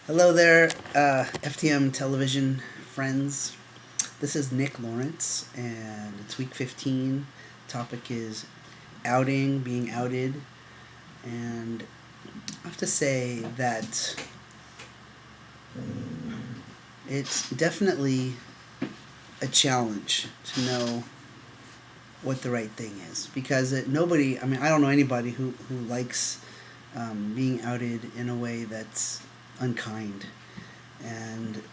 Hello there, FTM Television friends. This is Nick Lawrence, and it's week 15. Topic is outing, being outed, and I have to say that it's definitely a challenge to know what the right thing is because nobody, I don't know anybody who likes being outed in a way that's unkind. And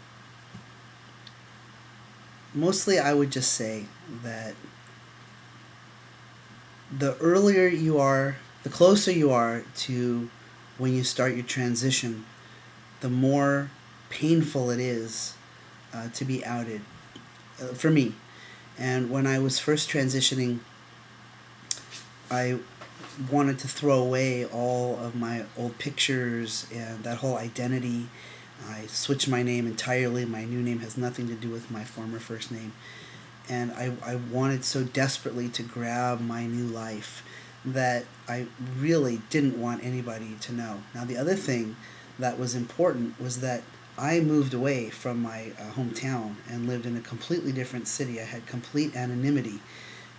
mostly, I would just say that the earlier you are, the closer you are to when you start your transition, the more painful it is to be outed for me. And when I was first transitioning, I wanted to throw away all of my old pictures and that whole identity. I switched my name entirely. My new name has nothing to do with my former first name. And I wanted so desperately to grab my new life that I really didn't want anybody to know. Now, the other thing that was important was that I moved away from my hometown and lived in a completely different city. I had complete anonymity.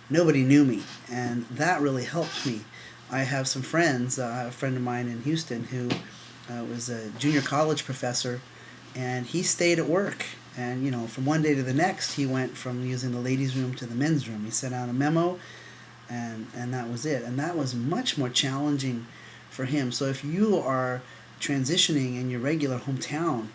Nobody knew me, and that really helped me. I have some friends, a friend of mine in Houston who was a junior college professor, and he stayed at work. And, from one day to the next, he went from using the ladies' room to the men's room. He sent out a memo, and that was it. And that was much more challenging for him. So if you are transitioning in your regular hometown,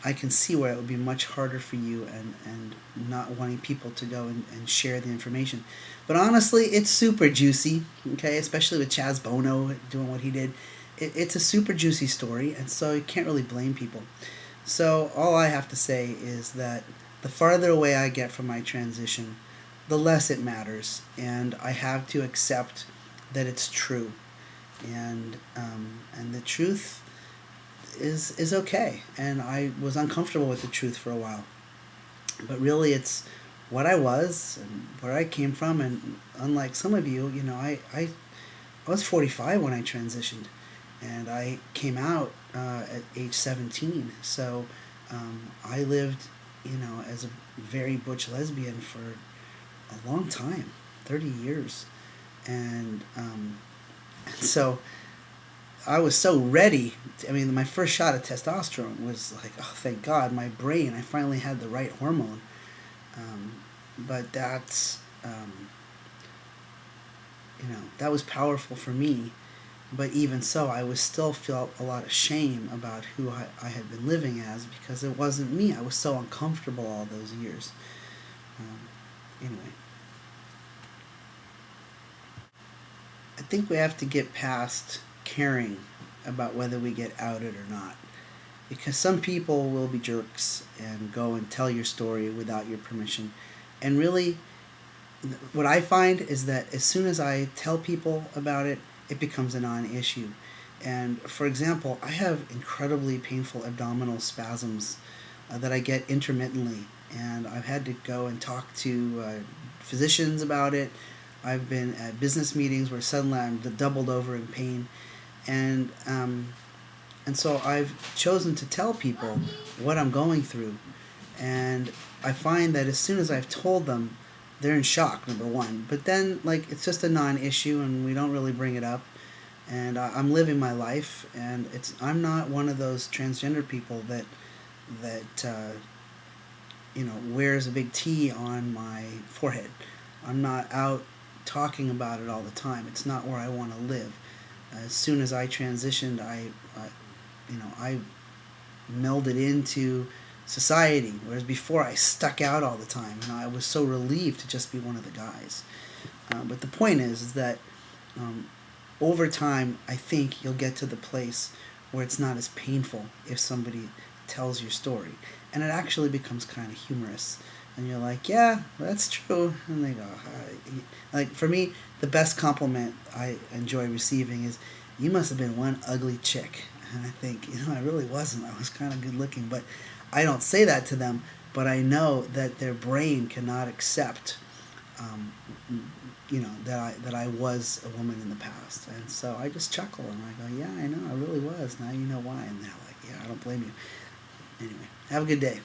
I can see where it would be much harder for you and not wanting people to go and share the information. But honestly, it's super juicy, okay, especially with Chaz Bono doing what he did. It's a super juicy story, and so you can't really blame people. So all I have to say is that the farther away I get from my transition, the less it matters, and I have to accept that it's true, and the truth is okay. And I was uncomfortable with the truth for a while, but really it's what I was and where I came from. And unlike some of you, I was 45 when I transitioned, and I came out at age 17. So I lived, as a very butch lesbian for a long time, 30 years. And so I was so ready. My first shot of testosterone was like, oh, thank God, my brain, I finally had the right hormone. But that was powerful for me. But even so, I was still felt a lot of shame about who I had been living as because it wasn't me. I was so uncomfortable all those years. Anyway, I think we have to get past caring about whether we get outed or not. Because some people will be jerks and go and tell your story without your permission. And really, what I find is that as soon as I tell people about it, it becomes a non issue. And for example, I have incredibly painful abdominal spasms that I get intermittently. And I've had to go and talk to physicians about it. I've been at business meetings where suddenly I'm doubled over in pain. And so I've chosen to tell people what I'm going through. And I find that as soon as I've told them, they're in shock, number one. But then, it's just a non-issue, and we don't really bring it up. And I'm living my life, and I'm not one of those transgender people that wears a big T on my forehead. I'm not out talking about it all the time. It's not where I want to live. As soon as I transitioned, I melded into society, whereas before I stuck out all the time, and I was so relieved to just be one of the guys. But the point is that over time, I think you'll get to the place where it's not as painful if somebody tells your story, and it actually becomes kind of humorous. And you're like, yeah, that's true. And they go, like for me, the best compliment I enjoy receiving is, you must have been one ugly chick. And I think, I really wasn't. I was kind of good looking. But I don't say that to them, but I know that their brain cannot accept, that I was a woman in the past. And so I just chuckle and I go, yeah, I know, I really was. Now you know why. And they're like, Yeah, I don't blame you. Anyway, have a good day.